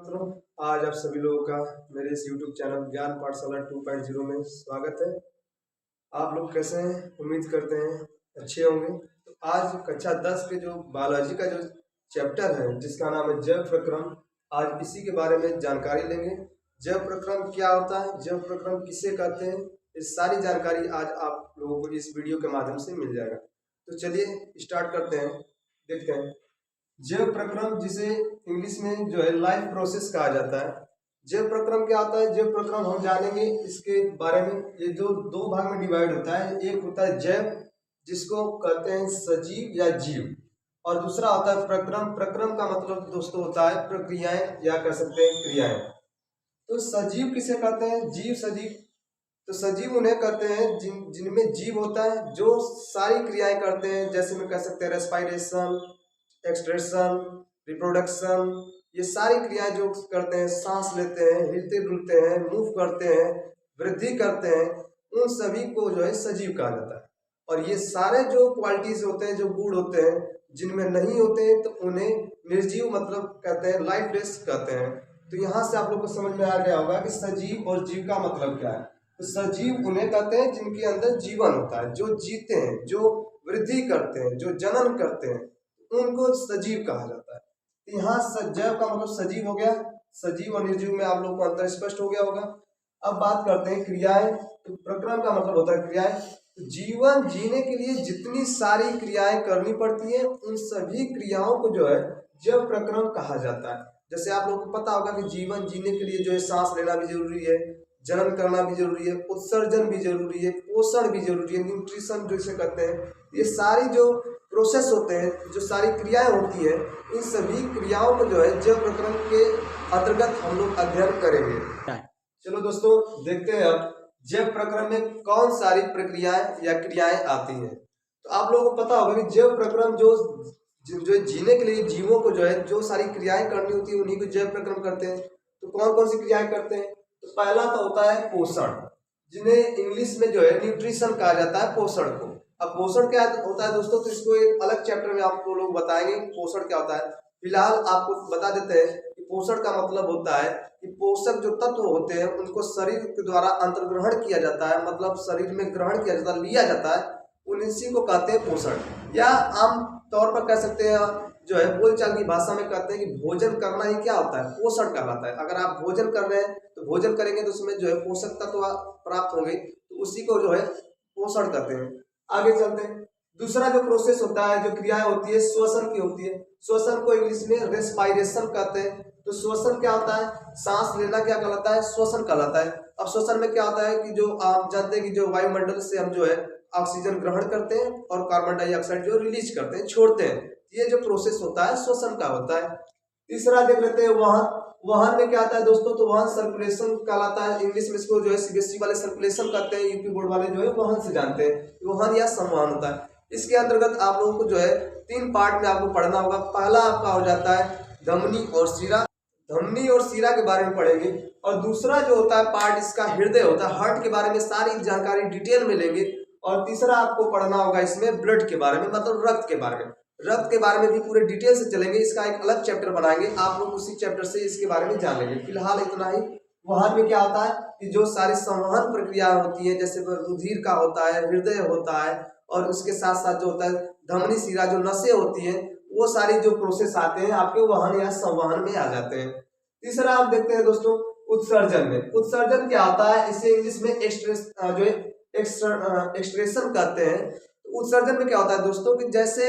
मित्रों, आज आप सभी लोगों का मेरे इस YouTube चैनल ज्ञान पाठशाला 2.0 में स्वागत है। आप लोग कैसे हैं? उम्मीद करते हैं अच्छे होंगे। तो आज कक्षा 10 के जो बायोलॉजी का जो चैप्टर है जिसका नाम है जैव प्रक्रम, आज इसी के बारे में जानकारी लेंगे। जैव प्रक्रम क्या होता है, जैव प्रक्रम किसे कहते हैं, इस सारी जानकारी आज आप लोगों को इस वीडियो के माध्यम से मिल जाएगा। तो चलिए स्टार्ट करते हैं, देखते हैं। जैव प्रक्रम, जिसे इंग्लिश में जो है लाइफ प्रोसेस कहा जाता है। जैव प्रक्रम क्या होता है? जैव प्रक्रम हम जानेंगे इसके बारे में। ये जो दो भाग में डिवाइड होता है, एक होता है जैव जिसको कहते हैं सजीव या जीव, और दूसरा होता है प्रक्रम। प्रक्रम का मतलब दोस्तों होता है प्रक्रियाएं या कह सकते हैं क्रियाएं। तो सजीव किसे कहते हैं? जीव सजीव। तो सजीव उन्हें कहते हैं जिनमें जीव होता है, जो सारी क्रियाएं करते हैं, जैसे में कह सकते हैं रेस्पायरेशन, एक्सट्रेशन, रिप्रोडक्शन, ये सारी क्रियाएं जो करते हैं, सांस लेते हैं, हिलते डुलते हैं, मूव करते हैं, वृद्धि करते हैं, उन सभी को जो है सजीव कहा जाता है। और ये सारे जो क्वालिटीज होते हैं, जो गुण होते हैं, जिनमें नहीं होते हैं तो उन्हें निर्जीव मतलब कहते हैं, लाइफलेस कहते हैं। तो यहाँ से आप लोग को समझ में आ गया होगा कि सजीव और जीव का मतलब क्या है। तो सजीव उन्हें कहते हैं जिनके अंदर जीवन होता है, जो जीते हैं, जो वृद्धि करते हैं, जो जनन करते हैं, उनको सजीव कहा जाता है। तो यहाँ जैव का मतलब सजीव हो गया। सजीव और निर्जीव में आप लोग को अंतर स्पष्ट हो गया होगा। अब बात करते हैं क्रियाएं। तो प्रक्रम का मतलब होता है क्रियाएं। तो जीवन जीने के लिए जितनी सारी क्रियाएं करनी पड़ती है, उन सभी क्रियाओं को जो है जैव प्रक्रम कहा जाता है। जैसे आप लोगों को पता होगा कि जीवन जीने के लिए जो है सांस लेना भी जरूरी है, जनन करना भी जरूरी है, उत्सर्जन भी जरूरी है, पोषण भी जरूरी है, न्यूट्रिशन जिसे कहते हैं। ये सारी जो प्रोसेस होते हैं, जो सारी क्रियाएं होती हैं, इन सभी क्रियाओं को जो है जैव प्रक्रम के अंतर्गत हम लोग अध्ययन करेंगे। चलो दोस्तों देखते हैं अब जैव प्रक्रम में कौन सारी प्रक्रियाएं या क्रियाएं आती हैं। तो आप लोगों को पता होगा कि जैव प्रक्रम जो जीने के लिए जीवों को जो है जो सारी क्रियाएं करनी होती है, उन्हीं को जैव प्रक्रम करते हैं। तो कौन कौन सी क्रियाएं करते हैं? तो पहला तो होता है पोषण, जिन्हें इंग्लिश में जो है न्यूट्रिशन कहा जाता है, पोषण को। अब पोषण क्या होता है दोस्तों, तो इसको एक अलग चैप्टर में आपको लोग बताएंगे पोषण क्या होता है। फिलहाल आपको बता देते हैं कि पोषण का मतलब होता है कि पोषक जो तत्व होते हैं उनको शरीर के द्वारा अंतर्ग्रहण किया जाता है, मतलब शरीर में ग्रहण किया जाता है, लिया जाता है, उसी को कहते हैं पोषण। या आम तौर पर कह सकते हैं, जो है बोलचाल की भाषा में कहते हैं कि भोजन करना ही क्या होता है, पोषण कहलाता है। अगर आप भोजन कर रहे हैं तो भोजन करेंगे तो उसमें जो है पोषक तत्व प्राप्त होंगे, तो उसी को जो है पोषण कहते हैं। आगे चलते हैं। दूसरा जो प्रोसेस होता है, जो क्रियाएं होती है, श्वसन की होती है। श्वसन को इंग्लिश में रेस्पायरेशन कहते हैं। तो श्वसन क्या होता है? सांस लेना क्या कहलाता है? श्वसन कहलाता है। अब श्वसन में क्या होता है कि जो आप जानते हैं कि जो वायुमंडल से हम जो है ऑक्सीजन ग्रहण करते हैं और कार्बन डाइऑक्साइड जो रिलीज करते हैं, छोड़ते हैं, ये जो प्रोसेस होता है श्वसन का होता है। तीसरा देख लेते हैं वाहन। वाहन में क्या आता है दोस्तों? तो वाहन सर्कुलेशन कहलाता है। इंग्लिश में इसको जो है सीबीएसई वाले सर्कुलेशन कहते हैं, यूपी बोर्ड वाले जो है वाहन से जानते हैं। वाहन या संवहन होता है। इसके अंतर्गत आप लोगों को जो है 3 पार्ट में आपको पढ़ना होगा। पहला आपका हो जाता है धमनी और शिरा। धमनी और शिरा के बारे में पढ़ेंगे। और दूसरा जो होता है पार्ट, इसका हृदय होता है। हार्ट के बारे में सारी जानकारी डिटेल में लेंगे। और तीसरा आपको पढ़ना होगा इसमें ब्लड के बारे में, मतलब रक्त के बारे में। रक्त के बारे में भी पूरे डिटेल से चलेंगे। इसका एक अलग चैप्टर बनाएंगे, आप लोग उसी चैप्टर से इसके बारे में जान लेंगे। फिलहाल इतना ही। वाहन में क्या होता है कि जो सारी संवहन प्रक्रिया होती है, जैसे रुधिर का होता है, हृदय होता है, और उसके साथ साथ जो होता है धमनी शिरा, जो नसें होती हैं, वो सारी जो प्रोसेस आते हैं आपके वाहन या संवहन में आ जाते हैं। तीसरा आप देखते हैं दोस्तों उत्सर्जन में। उत्सर्जन क्या होता है? इसे इंग्लिश में एक्सट्रेशन कहते हैं। उत्सर्जन में क्या होता है दोस्तों कि जैसे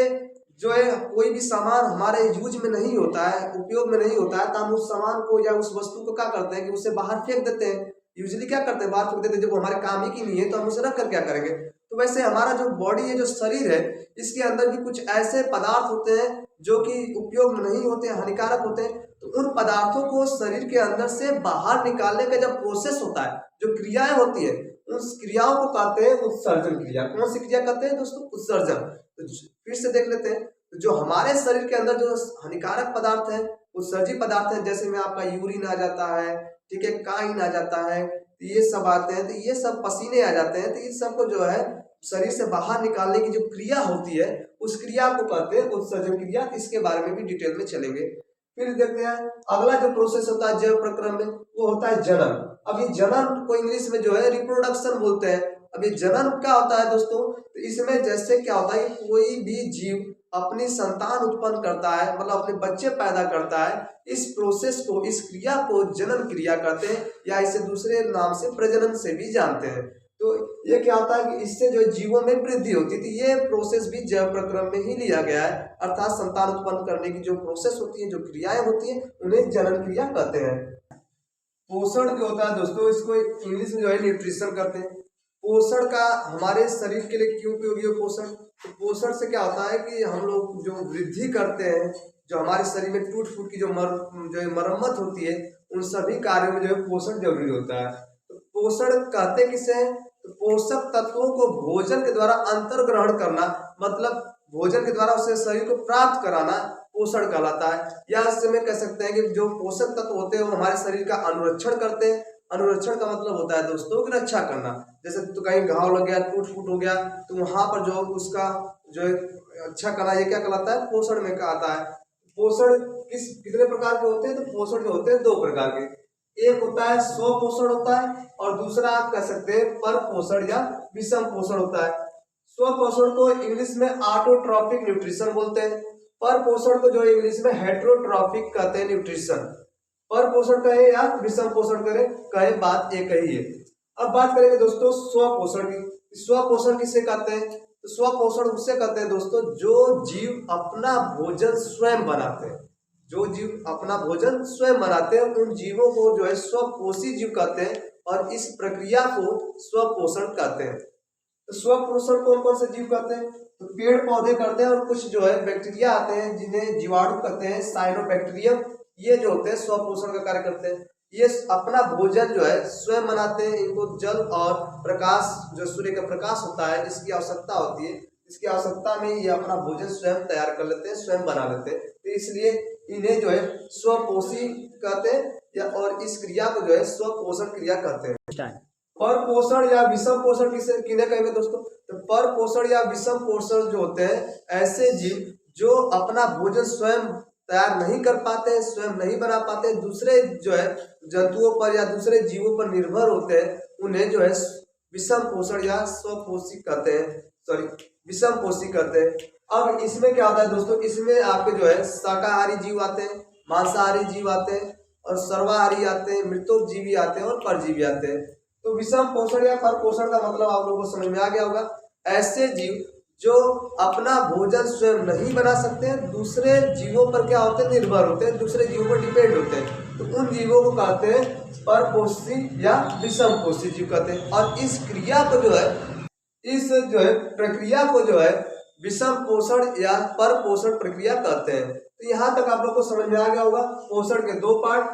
जो है कोई भी सामान हमारे यूज में नहीं होता है, उपयोग में नहीं होता है, तो हम उस सामान को या उस वस्तु को क्या करते हैं कि उसे बाहर फेंक देते हैं। यूजुअली क्या करते हैं? बाहर फेंक देते हैं। जब हमारे काम ही की नहीं है तो हम उसे रख कर क्या करेंगे? तो वैसे हमारा जो बॉडी है, जो शरीर है, इसके अंदर भी कुछ ऐसे पदार्थ होते हैं जो कि उपयोग में नहीं होते, हानिकारक होते हैं। तो उन पदार्थों को शरीर के अंदर से बाहर निकालने का जब प्रोसेस होता है, जो क्रियाएं होती है, उस क्रियाओं को कहते हैं उत्सर्जन क्रिया। कौन सी क्रिया कहते हैं दोस्तों? उत्सर्जन। तो फिर से देख लेते हैं। तो जो हमारे शरीर के अंदर जो हानिकारक पदार्थ है, उत्सर्जित पदार्थ है, जैसे में आपका यूरिन आ जाता है, ठीक है, काइन आ जाता है, तो ये सब आते हैं, तो ये सब पसीने आ जाते हैं, तो इन सबको जो है शरीर से बाहर निकालने की जो क्रिया होती है, उस क्रिया को कहते हैं उत्सर्जन क्रिया। इसके बारे में भी डिटेल में चलेंगे। फिर देखते हैं अगला जो प्रोसेस होता है जैव प्रक्रम में, वो होता है जनन। अब ये जनन को इंग्लिश में जो है रिप्रोडक्शन बोलते हैं। अब ये जनन क्या होता है दोस्तों, तो इसमें जैसे क्या होता है, कोई भी जीव अपनी संतान उत्पन्न करता है, मतलब अपने बच्चे पैदा करता है, इस प्रोसेस को, इस क्रिया को जनन क्रिया कहते हैं, या इसे दूसरे नाम से प्रजनन से भी जानते हैं। तो ये क्या होता है कि इससे जो जीवों में वृद्धि होती थी, ये प्रोसेस भी जैव प्रक्रम में ही लिया गया है। अर्थात संतान उत्पन्न करने की जो प्रोसेस होती है, जो क्रियाएं होती हैं, उन्हें जनन क्रिया कहते हैं। पोषण जो होता है दोस्तों, इसको इंग्लिश में जो है न्यूट्रिशन कहते हैं। पोषण का हमारे शरीर के लिए क्यों उपयोगी है पोषण, तो पोषण से क्या होता है कि हम लोग जो वृद्धि करते हैं, जो हमारे शरीर में टूट फूट की जो मरम्मत होती है, उन सभी कार्यों में जो है पोषण जरूरी होता है। तो पोषण कहते किसे हैं, तो पोषक तत्वों को भोजन के द्वारा अंतर्ग्रहण करना, मतलब भोजन के द्वारा उसे शरीर को प्राप्त कराना पोषण कहलाता है। या इससे में कह सकते हैं कि जो पोषक तत्व होते हैं वो हमारे शरीर का अनुरक्षण करते हैं। अनुरक्षण का मतलब होता है दोस्तों कि रक्षा करना। जैसे तो कहीं घाव लग गया, टूट फूट हो गया, तो वहां पर जो उसका जो अच्छा करना, ये क्या कहलाता है, पोषण में आता है। पोषण कितने प्रकार के होते हैं, तो पोषण जो होते हैं दो प्रकार के, एक होता है स्व पोषण होता है, और दूसरा आप कह सकते हैं पर पोषण या विषम पोषण होता है। स्व पोषण को इंग्लिश में ऑटोट्रॉफिक न्यूट्रिशन बोलते हैं, पर पोषण को जो इंग्लिश में हेटेरोट्रॉफिक कहते हैं न्यूट्रिशन। पर पोषण कहे या विषम पोषण कहे बात एक ही है। अब बात करेंगे दोस्तों स्व पोषण की। स्व पोषण किसे कहते हैं, तो स्व पोषण उससे कहते हैं दोस्तों जो जीव अपना भोजन स्वयं बनाते हैं। जो जीव अपना भोजन स्वयं बनाते हैं उन जीवों को जो है स्वपोषी जीव कहते हैं, और इस प्रक्रिया को स्वपोषण कहते हैं। तो स्वपोषण कौन कौन से जीव करते हैं, तो पेड़ पौधे करते हैं, और कुछ जो है बैक्टीरिया आते हैं जिन्हें जीवाणु कहते हैं, साइनोबैक्टीरियम, ये जो होते हैं स्वपोषण का कार्य करते हैं। ये अपना भोजन जो है स्वयं बनाते हैं। इनको जल और प्रकाश, जो सूर्य का प्रकाश होता है, इसकी आवश्यकता होती है। इसकी आवश्यकता में ये अपना भोजन स्वयं तैयार कर लेते हैं, स्वयं बना लेते हैं। तो इसलिए इन्हें जो है स्वपोषी कहते हैं, या और इस क्रिया को जो है स्वपोषण क्रिया कहते हैं। पर पोषण या विषम पोषण किन्हें कहेंगे दोस्तों, तो पर पोषण या विषम पोषण जो होते हैं ऐसे जीव जो अपना भोजन स्वयं तैयार नहीं कर पाते, स्वयं नहीं बना पाते, दूसरे जो है जंतुओं पर या दूसरे जीवों पर निर्भर होते हैं, उन्हें जो है विषम पोषण या स्वपोषी कहते हैं, सॉरी विषम पोषी कहते हैं। अब इसमें क्या होता है दोस्तों, इसमें आपके जो है शाकाहारी जीव आते हैं, मांसाहारी जीव आते हैं, और सर्वाहारी आते हैं, मृतोपजीवी आते हैं, और परजीवी आते हैं। तो विषम पोषण या पर पोषण का मतलब आप लोगों को समझ में आ गया होगा। ऐसे जीव जो अपना भोजन स्वयं नहीं बना सकते हैं, दूसरे जीवों पर क्या होते हैं, निर्भर होते हैं, दूसरे जीवों पर डिपेंड होते हैं, तो उन जीवों को कहते हैं परपोषी या विषम पोषी जीव कहते हैं। और इस क्रिया को जो है, इस जो है प्रक्रिया को जो है विषम पोषण या पर पोषण प्रक्रिया कहते हैं। तो यहाँ तक आप लोग को समझ में आ गया होगा। पोषण के दो पार्ट,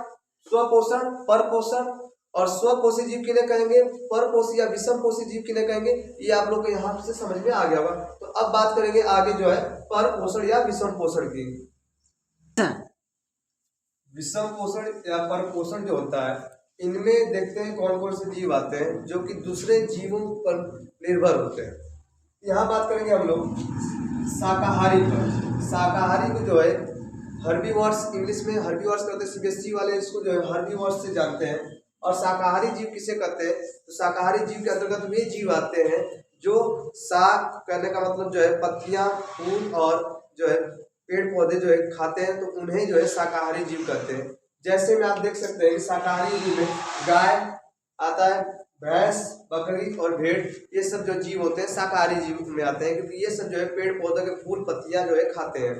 स्वपोषण, पर पोषण, और स्वपोषी जीव किन्हें कहेंगे, परपोषी या विषम पोषी जीव किन्हें कहेंगे, ये आप लोग को यहाँ से समझ में आ गया होगा। तो अब बात करेंगे आगे जो है पर पोषण या विषम पोषण की। विषम पोषण या पर पोषण जो होता है, इनमें देखते हैं कौन कौन से जीव आते हैं जो कि दूसरे जीवों पर निर्भर होते हैं। यहाँ बात करेंगे हम लोग शाकाहारी पर। शाकाहारी को जो है हर्बीवोर्स, इंग्लिश में हर्बीवोर्स कहते हैं, सीबीएसई वाले इसको जो है हर्बीवोर्स से जानते हैं। और शाकाहारी जीव किसे कहते हैं, तो शाकाहारी जीव के अंतर्गत वे जीव आते हैं जो शाक कहने का मतलब जो है पत्तियां, फूल और जो है पेड़ पौधे जो है खाते हैं, तो उन्हें जो है शाकाहारी जीव कहते हैं। जैसे में आप देख सकते हैं कि शाकाहारी जीव में गाय आता है, भैंस, बकरी और भेड़, ये सब जो जीव होते हैं शाकाहारी जीव में आते हैं, क्योंकि ये सब जो है पेड़ पौधों के फूल पत्तियां जो है खाते हैं।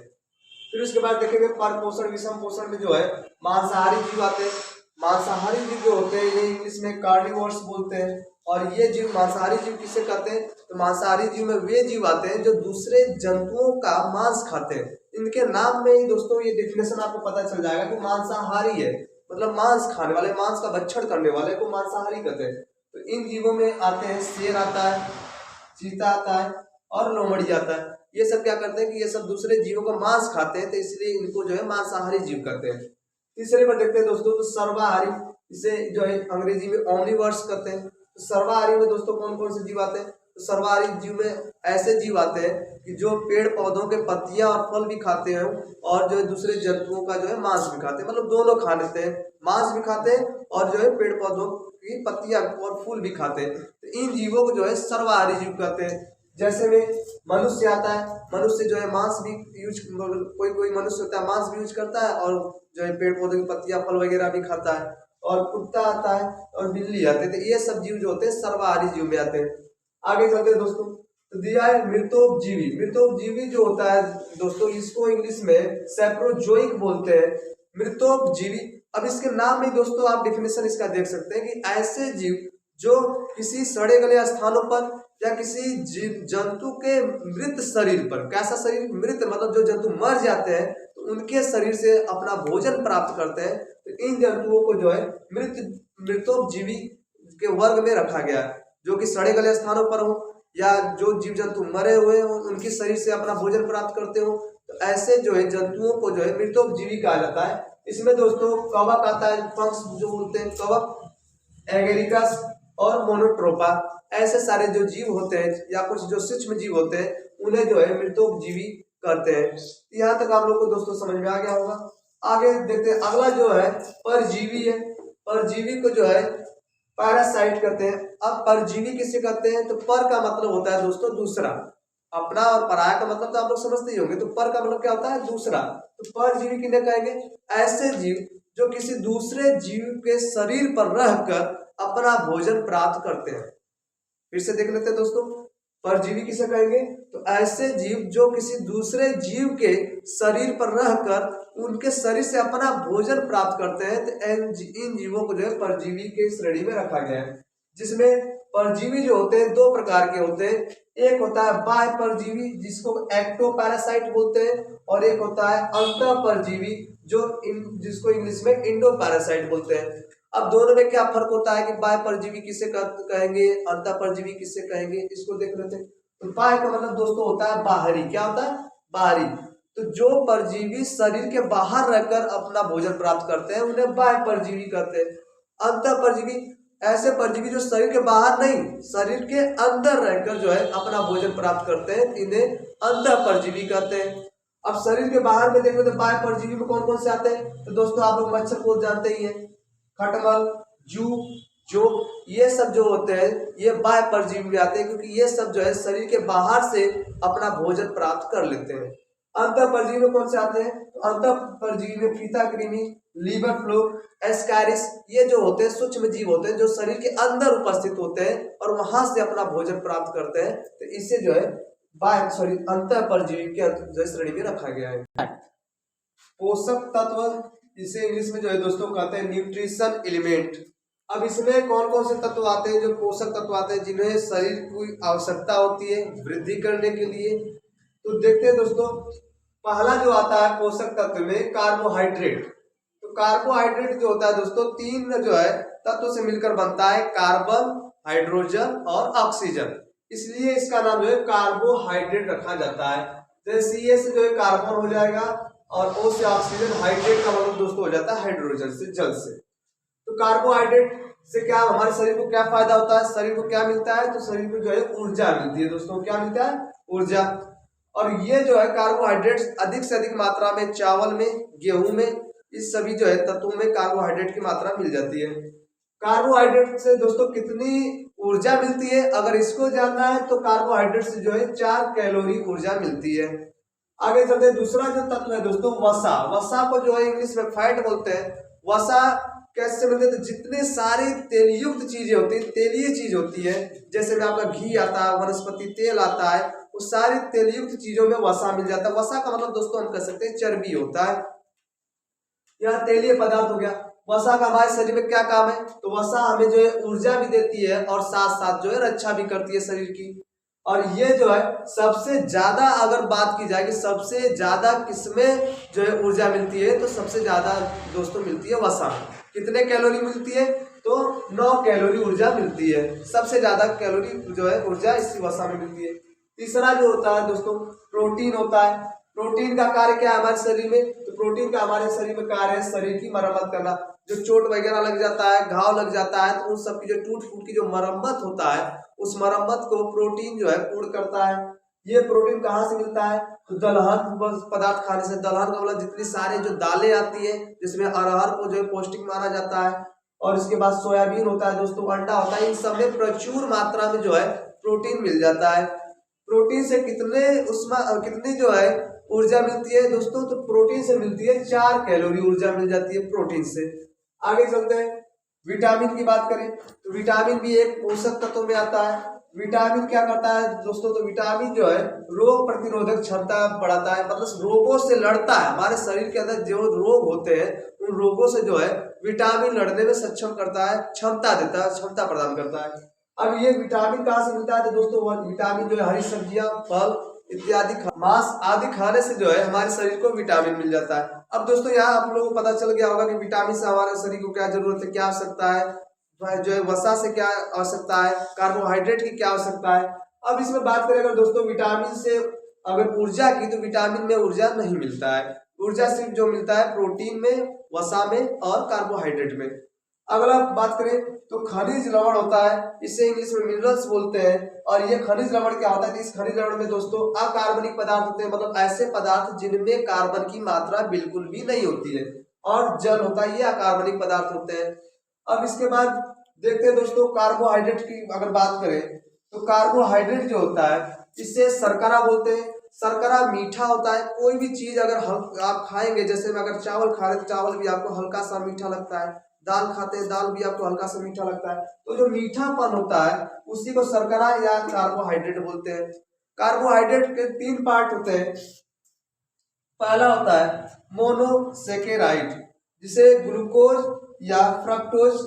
फिर उसके बाद देखेंगे पर पोषण विषम पोषण में जो है मांसाहारी जीव आते हैं। मांसाहारी जीव जो होते हैं इन्हें इंग्लिश में कार्निवोर्स बोलते हैं। और ये जीव मांसाहारी जीव किसे कहते हैं, तो मांसाहारी जीव में वे जीव आते हैं जो दूसरे जंतुओं का मांस खाते हैं। इनके नाम में ही दोस्तों ये डेफिनेशन आपको पता चल जाएगा कि मांसाहारी है, मतलब मांस खाने वाले, मांस का भक्षण करने वाले को मांसाहारी कहते हैं। तो इन जीवों में आते हैं शेर आता है, चीता आता है, और लोमड़ी आता है। ये सब क्या करते हैं कि ये सब दूसरे जीवों का मांस खाते हैं, तो इसलिए इनको जो है मांसाहारी जीव कहते हैं। तीसरे पर देखते हैं दोस्तों तो सर्वाहारी, इसे जो है अंग्रेजी में ओमनिवर्स कहते हैं। तो सर्वाहारी में दोस्तों कौन कौन से जीव आते हैं, तो सर्वाहारी जीव में ऐसे जीव आते हैं कि जो पेड़ पौधों के पत्तियां और फल भी खाते हैं और जो है दूसरे जंतुओं का जो है मांस भी खाते हैं, मतलब दोनों खा लेते हैं, मांस भी खाते हैं और जो है पेड़ पौधों की पत्तियां और फूल भी खाते हैं। तो इन जीवों को जो है सर्वाहारी जीव कहते हैं। जैसे में मनुष्य आता है, मनुष्य जो है मांस भी यूज, कोई कोई मनुष्य होता है मांस भी यूज करता है और जो है पेड़ पौधों की पत्तियां फल वगैरह भी खाता है। और कुत्ता आता है और बिल्ली आते हैं, तो ये सब जीव जो होते हैं सर्वाहारी जीव में आते हैं। आगे चलते हैं दोस्तों, तो दिया है मृतोपजीवी। मृतोपजीवी जो होता है दोस्तों, इसको इंग्लिश में सैप्रोजोइक बोलते हैं, मृतोपजीवी। अब इसके नाम में दोस्तों आप डेफिनेशन इसका देख सकते हैं कि ऐसे जीव जो किसी सड़े गले स्थानों पर या किसी जीव जंतु के मृत शरीर पर, कैसा शरीर, मृत मतलब जो जंतु मर जाते हैं तो उनके शरीर से अपना भोजन प्राप्त करते हैं, तो इन जंतुओं को जो है मृतोपजीवी के वर्ग में रखा गया है। जो कि सड़े गले स्थानों पर हो या जो जीव जंतु मरे हुए हो उनके शरीर से अपना भोजन प्राप्त करते हो, तो ऐसे जो है जंतुओं को जो है मृतोपजीवी कहा जाता है। इसमें दोस्तों कवक आता है, फंक्स जो बोलते हैं कवक, एगेरिकस और मोनोट्रोपा, ऐसे सारे जो जीव होते हैं या कुछ जो सूक्ष्म जीव होते हैं उन्हें जो है मृतोपजीवी कहते हैं। यहाँ तक आप लोग को दोस्तों समझ में आ गया होगा। आगे देखते हैं, अगला जो है परजीवी है। परजीवी को जो है पैरासाइट कहते हैं। अब परजीवी किसे कहते हैं, तो पर का मतलब होता है दोस्तों दूसरा, अपना और पराया का मतलब तो आप लोग समझते ही होंगे, तो पर का मतलब क्या होता है दूसरा। तो परजीवी किन्हें कहेंगे, ऐसे जीव जो किसी दूसरे जीव के शरीर पर रहकर अपना भोजन प्राप्त करते हैं। फिर से देख लेते हैं दोस्तों, परजीवी किसे कहेंगे, तो ऐसे जीव जो किसी दूसरे जीव के शरीर पर रहकर उनके शरीर से अपना भोजन प्राप्त करते हैं, तो इन जीवों को जो है परजीवी के श्रेणी में रखा गया है। जिसमें परजीवी जो होते हैं दो प्रकार के होते हैं, एक होता है बाह्य परजीवी जिसको एक्टोपैरासाइट बोलते हैं, और एक होता है अंतः परजीवी जिसको इंग्लिश में इंडोपैरासाइट बोलते हैं। अब दोनों में क्या फर्क होता है कि बाह्य परजीवी किसे कहेंगे, अंतः परजीवी किसे कहेंगे, इसको देख लेते हैं। तो बाह्य का मतलब दोस्तों होता है बाहरी, क्या होता है बाहरी। तो जो परजीवी शरीर के बाहर रहकर अपना भोजन प्राप्त करते हैं उन्हें बाह्य परजीवी कहते हैं। अंतः परजीवी ऐसे परजीवी जो शरीर के बाहर नहीं, शरीर के अंदर रहकर जो है अपना भोजन प्राप्त करते हैं, इन्हें अंतः परजीवी कहते हैं। अब शरीर के बाहर में देखो तो बाह्य परजीवी में कौन कौन से आते हैं, तो दोस्तों आप लोग मच्छर को जानते ही हैं, खटमल, जू, जो ये सब जो होते हैं ये बाह्य परजीवी में आते हैं, क्योंकि ये सब जो है शरीर के बाहर से अपना भोजन प्राप्त कर लेते हैं। अंतः परजीवी में कौन से आते हैं, तो अंतः परजीवी में फीता कृमि, लीवर फ्लो, एस्कैरिस, ये जो होते हैं सूक्ष्म जीव होते हैं जो शरीर के अंदर उपस्थित होते हैं और वहां से अपना भोजन प्राप्त करते हैं, तो इससे जो है अंतः परजीवी के श्रेणी में रखा गया है। पोषक तत्व, इसे इंग्लिश में जो है दोस्तों कहते हैं न्यूट्रिशन एलिमेंट। अब इसमें कौन कौन से तत्व आते हैं, जो पोषक तत्व आते हैं जिन्हें शरीर की आवश्यकता होती है वृद्धि करने के लिए। तो देखते हैं दोस्तों, पहला जो आता है पोषक तत्व में कार्बोहाइड्रेट। तो कार्बोहाइड्रेट जो होता है दोस्तों तीन जो है तत्व से मिलकर बनता है, कार्बन, हाइड्रोजन और ऑक्सीजन, इसलिए इसका नाम जो है कार्बोहाइड्रेट रखा जाता है। जैसे सी से जो है कार्बन हो जाएगा और O से ऑक्सीजन, हाइड्रेट का मतलब दोस्तों हो जाता है हाइड्रोजन से, जल से। तो कार्बोहाइड्रेट से क्या हमारे शरीर को क्या फायदा होता है, शरीर को क्या मिलता है, तो शरीर को जो है ऊर्जा मिलती है दोस्तों, क्या मिलता है ऊर्जा। और ये जो है कार्बोहाइड्रेट अधिक से अधिक मात्रा में चावल में, गेहूं में, इस सभी जो है तत्वों में कार्बोहाइड्रेट की मात्रा मिल जाती है। कार्बोहाइड्रेट से दोस्तों कितनी ऊर्जा मिलती है, अगर इसको जानना है तो कार्बोहाइड्रेट से जो है 4 कैलोरी ऊर्जा मिलती है। आगे चलते हैं, दूसरा जो तत्व है दोस्तों वसा। वसा को जो है इंग्लिश में फैट बोलते हैं। वसा कैसे मिलते हैं, तो जितने सारी तेलयुक्त चीजें होती है, तेलीय चीज होती है, जैसे में आपका घी आता है, वनस्पति तेल आता है, वो सारी तेलयुक्त चीजों में वसा मिल जाता है। वसा का मतलब दोस्तों हम कह सकते हैं चर्बी होता है, यह तेलीय पदार्थ हो गया। वसा का हमारे शरीर में क्या काम है, तो वसा हमें जो है ऊर्जा भी देती है और साथ साथ जो है रक्षा भी करती है शरीर की। और ये जो है सबसे ज्यादा अगर बात की जाए कि सबसे ज्यादा किसमें जो है ऊर्जा मिलती है, तो सबसे ज्यादा दोस्तों मिलती है वसा। कितने कैलोरी मिलती है, तो 9 कैलोरी ऊर्जा मिलती है। सबसे ज्यादा कैलोरी जो है ऊर्जा इसी वसा में मिलती है। तीसरा जो होता है दोस्तों प्रोटीन होता है। प्रोटीन का कार्य क्या है हमारे शरीर में, तो प्रोटीन का हमारे शरीर में कार्य है शरीर की मरम्मत करना। जो चोट वगैरह लग जाता है, घाव लग जाता है, तो उन सब की जो टूट फूट की जो मरम्मत होता है, उस मरम्मत को प्रोटीन जो है पूर्ण करता है। ये प्रोटीन कहाँ से मिलता है? तो दलहन पदार्थ खाने से। दलहन का मतलब जितनी सारी जो दालें आती है जिसमें अरहर को जो है पौष्टिक माना जाता है, और इसके बाद सोयाबीन होता है दोस्तों, अंडा होता है, इन सब में प्रचुर मात्रा में जो है प्रोटीन मिल जाता है। प्रोटीन से कितनी जो है ऊर्जा मिलती है दोस्तों? तो प्रोटीन से मिलती है 4 कैलोरी ऊर्जा मिल जाती है प्रोटीन से। आगे चलते हैं, विटामिन की बात करें तो विटामिन भी एक पोषक तत्व में आता है। विटामिन क्या करता है दोस्तों? तो विटामिन जो है रोग प्रतिरोधक क्षमता बढ़ाता है, मतलब रोगों से लड़ता है। हमारे शरीर के अंदर जो रोग होते हैं उन रोगों से जो है विटामिन लड़ने में सक्षम करता है, क्षमता देता है, क्षमता प्रदान करता है। अब ये विटामिन कहाँ से मिलता है? तो दोस्तों विटामिन जो है हरी सब्जियां, फल इत्यादि मांस आदि खाने से जो है हमारे शरीर को विटामिन मिल जाता है। अब दोस्तों यहाँ आप लोगों को पता चल गया होगा कि विटामिन से हमारे शरीर को क्या जरूरत है, क्या आवश्यकता है, जो है वसा से क्या आवश्यकता है, कार्बोहाइड्रेट की क्या आवश्यकता है। अब इसमें बात करें अगर दोस्तों विटामिन से अगर ऊर्जा की, तो विटामिन में ऊर्जा नहीं मिलता है। ऊर्जा सिर्फ जो मिलता है प्रोटीन में, वसा में और कार्बोहाइड्रेट में। अगला बात करें तो खनिज लवण होता है, इसे इंग्लिश में मिनरल्स बोलते हैं। और ये खनिज लवण क्या होता है? इस खनिज लवण में दोस्तों अकार्बनिक पदार्थ होते हैं, मतलब ऐसे पदार्थ जिनमें कार्बन की मात्रा बिल्कुल भी नहीं होती है, और जल होता है, ये अकार्बनिक पदार्थ होते हैं। अब इसके बाद देखते हैं दोस्तों कार्बोहाइड्रेट की अगर बात करें तो कार्बोहाइड्रेट जो होता है इसे शर्करा बोलते हैं। शर्करा मीठा होता है। कोई भी चीज अगर आप खाएंगे, जैसे में अगर चावल खा रहे तो चावल भी आपको हल्का सा मीठा लगता है, दाल खाते हैं दाल भी आपको हल्का सा मीठा लगता है, तो जो मीठापन होता है उसी को शर्करा या कार्बोहाइड्रेट बोलते हैं। कार्बोहाइड्रेट के 3 पार्ट होते हैं। पहला होता है मोनोसेकेराइड, जिसे ग्लूकोज या फ्रक्टोज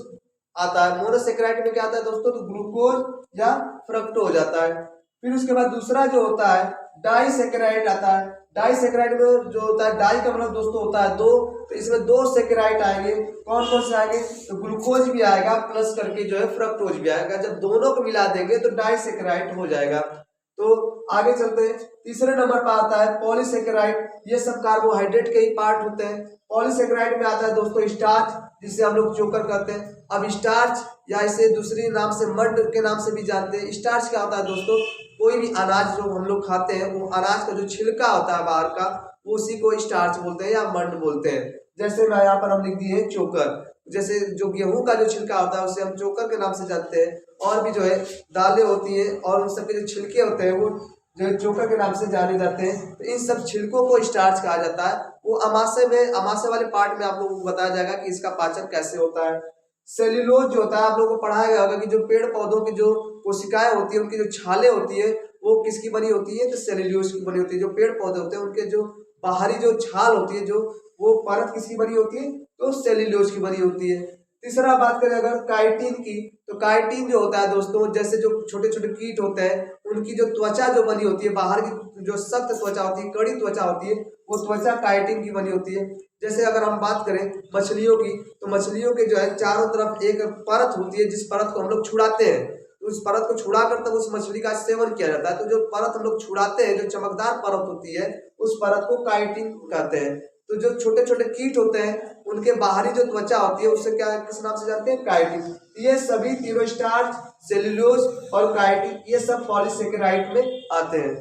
आता है। मोनोसेकेराइड में क्या आता है दोस्तों? तो ग्लूकोज या फ्रक्टोज आता है। फिर उसके बाद दूसरा जो होता है डाइसेकेराइड आता है। डाइसेकेराइड में जो होता है, डाई का मतलब दोस्तों होता है 2, तो इसमें 2 सेकेराइड आएंगे। कौन कौन से आएंगे? तो ग्लूकोज भी आएगा प्लस करके जो है फ्रक्टोज भी आएगा। जब दोनों को मिला देंगे तो डाइसेकेराइड हो जाएगा। तो आगे चलते हैं, तीसरे नंबर पर आता है पॉलीसेकेराइड। ये सब कार्बोहाइड्रेट के ही पार्ट होते हैं। पॉलीसेकेराइड में आता है दोस्तों स्टार्च, जिसे हम लोग चोकर कहते हैं। अब स्टार्च या इसे दूसरी नाम से मंड के नाम से भी जानते हैं। स्टार्च क्या होता है दोस्तों? कोई भी अनाज जो हम लोग खाते हैं, वो अनाज का जो छिलका होता है बाहर का, वो उसी को स्टार्च बोलते हैं या मंड बोलते हैं। जैसे मैं यहाँ पर हम लिख दिए चोकर, जैसे जो गेहूं का जो छिलका होता है उसे हम चोकर के नाम से जानते हैं। और भी जो है दालें होती हैं और उन सबके जो छिलके होते हैं वो जो है चोकर के नाम से जाने जाते हैं। तो इन सब छिलकों को स्टार्च कहा जाता है। वो अमाशय वाले पार्ट में आप लोगों को बताया जाएगा कि इसका पाचन कैसे होता है। सेल्यूलोज जो होता है, आप लोगों को पढ़ाया गया होगा कि जो पेड़ पौधों की जो कोशिकाएं होती है, उनकी जो छाले होती है वो किसकी बनी होती है? तो सेल्यूलोज की बनी होती है। जो पेड़ पौधे होते हैं उनके जो बाहरी जो छाल होती है, जो वो परत किसकी बनी होती है? तो सेल्यूलोज की बनी होती है। तीसरा बात करें अगर काइटिन की, तो काइटिन जो होता है दोस्तों, जैसे जो छोटे छोटे कीट होते हैं उनकी जो त्वचा जो बनी होती है, बाहर की जो सख्त त्वचा होती है, कड़ी त्वचा होती है, वो त्वचा काइटिन की बनी होती है। जैसे अगर हम बात करें मछलियों की, तो मछलियों के जो है चारों तरफ एक परत होती है, जिस परत को हम लोग छुड़ाते हैं, तो उस परत को छुड़ाकर तब उस मछली का सेवन किया जाता है। तो जो परत हम लोग छुड़ाते हैं, जो चमकदार परत होती है, उस परत को काइटिन कहते हैं। तो जो छोटे छोटे कीट होते हैं उनके बाहरी जो त्वचा होती है उससे क्या किस नाम से जानते हैं? काइटिन। ये सभी तीनों स्टार्च, सेल्यूलोज और काइटिन, ये सब पॉलीसेकेराइड में आते हैं।